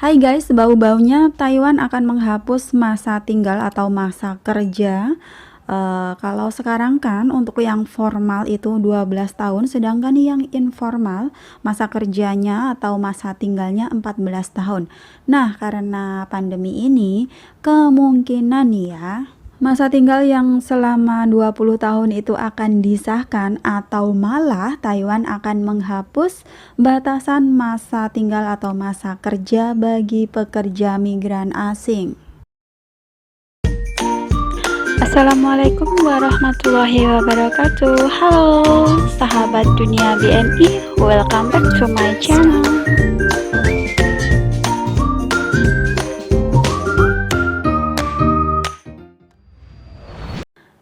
Hai guys, bau-baunya Taiwan akan menghapus masa tinggal atau masa kerja. Kalau sekarang kan untuk yang formal itu 12 tahun, sedangkan yang informal masa kerjanya atau masa tinggalnya 14 tahun. Nah, karena pandemi ini kemungkinan nih ya, masa tinggal yang selama 20 tahun itu akan disahkan atau malah Taiwan akan menghapus batasan masa tinggal atau masa kerja bagi pekerja migran asing. Assalamualaikum warahmatullahi wabarakatuh. Halo sahabat dunia BMI, welcome back to my channel.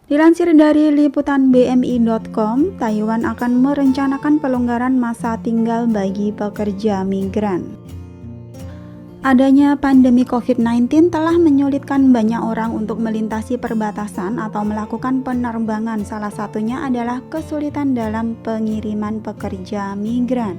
Dilansir dari liputan BMI.com, Taiwan akan merencanakan pelonggaran masa tinggal bagi pekerja migran. Adanya pandemi COVID-19 telah menyulitkan banyak orang untuk melintasi perbatasan atau melakukan penerbangan. Salah satunya adalah kesulitan dalam pengiriman pekerja migran.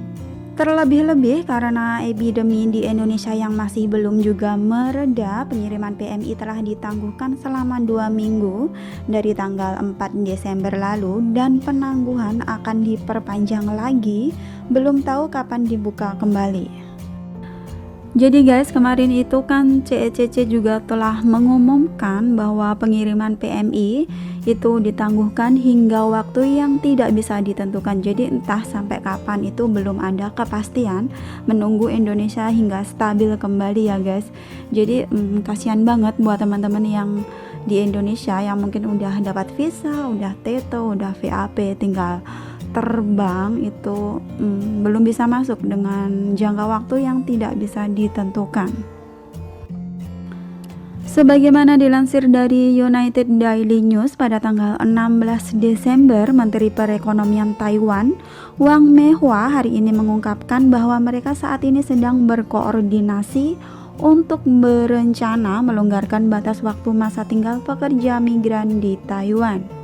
Terlebih-lebih karena epidemi di Indonesia yang masih belum juga mereda, pengiriman PMI telah ditangguhkan selama 2 minggu dari tanggal 4 Desember lalu dan penangguhan akan diperpanjang lagi, belum tahu kapan dibuka kembali. Jadi guys, kemarin itu kan CECC juga telah mengumumkan bahwa pengiriman PMI itu ditangguhkan hingga waktu yang tidak bisa ditentukan. Jadi entah sampai kapan itu belum ada kepastian, menunggu Indonesia hingga stabil kembali ya guys. Jadi kasihan banget buat teman-teman yang di Indonesia yang mungkin udah dapat visa, udah TTO, udah VAP, tinggal terbang itu belum bisa masuk dengan jangka waktu yang tidak bisa ditentukan. Sebagaimana dilansir dari United Daily News pada tanggal 16 Desember, Menteri Perekonomian Taiwan, Wang Mehua, hari ini mengungkapkan bahwa mereka saat ini sedang berkoordinasi untuk berencana melonggarkan batas waktu masa tinggal pekerja migran di Taiwan.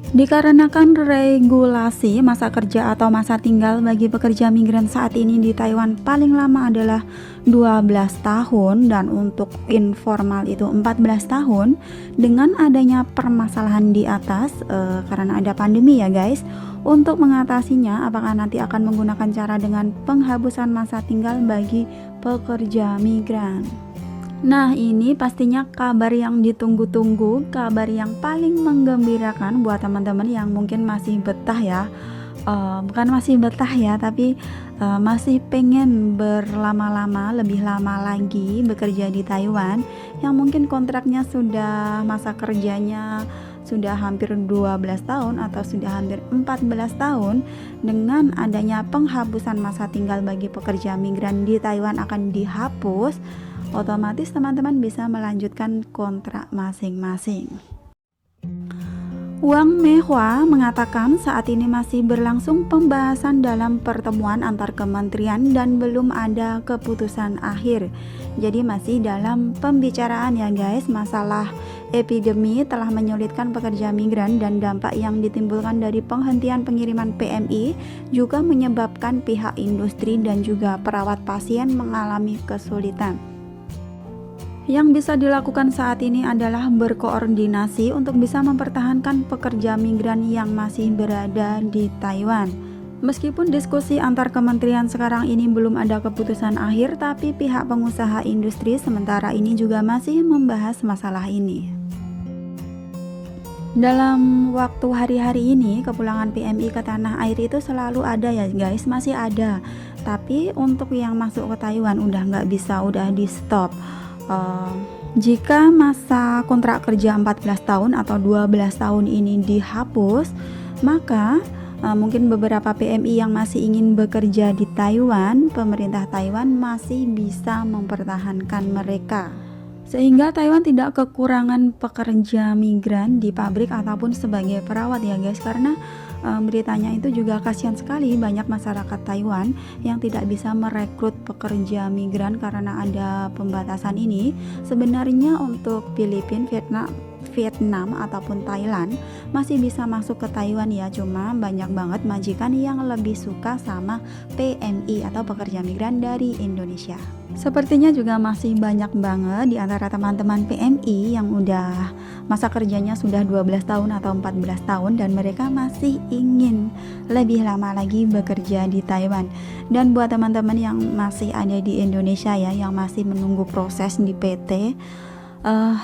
Dikarenakan regulasi masa kerja atau masa tinggal bagi pekerja migran saat ini di Taiwan paling lama adalah 12 tahun dan untuk informal itu 14 tahun, dengan adanya permasalahan di atas karena ada pandemi ya guys, untuk mengatasinya apakah nanti akan menggunakan cara dengan penghapusan masa tinggal bagi pekerja migran. Nah, ini pastinya kabar yang ditunggu-tunggu, kabar yang paling menggembirakan buat teman-teman yang mungkin masih betah ya. Bukan masih betah ya, tapi masih pengen berlama-lama, lebih lama lagi bekerja di Taiwan, yang mungkin kontraknya sudah, masa kerjanya sudah hampir 12 tahun atau sudah hampir 14 tahun. Dengan adanya penghapusan masa tinggal bagi pekerja migran di Taiwan akan dihapus, otomatis teman-teman bisa melanjutkan kontrak masing-masing. Wang Mehua mengatakan saat ini masih berlangsung pembahasan dalam pertemuan antar kementerian dan belum ada keputusan akhir. Jadi masih dalam pembicaraan ya guys. Masalah epidemi telah menyulitkan pekerja migran dan dampak yang ditimbulkan dari penghentian pengiriman PMI juga menyebabkan pihak industri dan juga perawat pasien mengalami kesulitan. Yang bisa dilakukan saat ini adalah berkoordinasi untuk bisa mempertahankan pekerja migran yang masih berada di Taiwan. Meskipun diskusi antar kementerian sekarang ini belum ada keputusan akhir, tapi pihak pengusaha industri sementara ini juga masih membahas masalah ini. Dalam waktu hari-hari ini, kepulangan PMI ke tanah air itu selalu ada ya guys, masih ada. Tapi untuk yang masuk ke Taiwan udah nggak bisa, udah di stop. Jika masa kontrak kerja 14 tahun atau 12 tahun ini dihapus, maka mungkin beberapa PMI yang masih ingin bekerja di Taiwan, pemerintah Taiwan masih bisa mempertahankan mereka. Sehingga Taiwan tidak kekurangan pekerja migran di pabrik ataupun sebagai perawat ya guys, karena beritanya itu juga kasihan sekali banyak masyarakat Taiwan yang tidak bisa merekrut pekerja migran karena ada pembatasan ini. Sebenarnya untuk Filipina, Vietnam ataupun Thailand masih bisa masuk ke Taiwan ya, cuma banyak banget majikan yang lebih suka sama PMI atau pekerja migran dari Indonesia. Sepertinya juga masih banyak banget di antara teman-teman PMI yang udah masa kerjanya sudah 12 tahun atau 14 tahun dan mereka masih ingin lebih lama lagi bekerja di Taiwan. Dan buat teman-teman yang masih ada di Indonesia ya, yang masih menunggu proses di PT,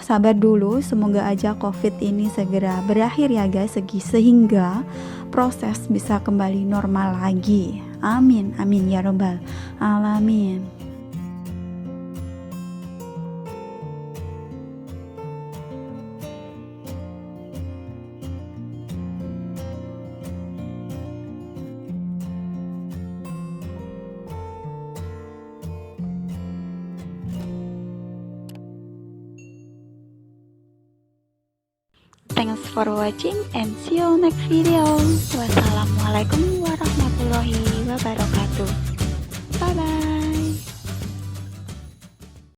sabar dulu, semoga aja COVID ini segera berakhir ya guys, sehingga proses bisa kembali normal lagi. Amin, amin ya robbal alamin. Thanks for watching and see you next video. Wassalamualaikum warahmatullahi wabarakatuh.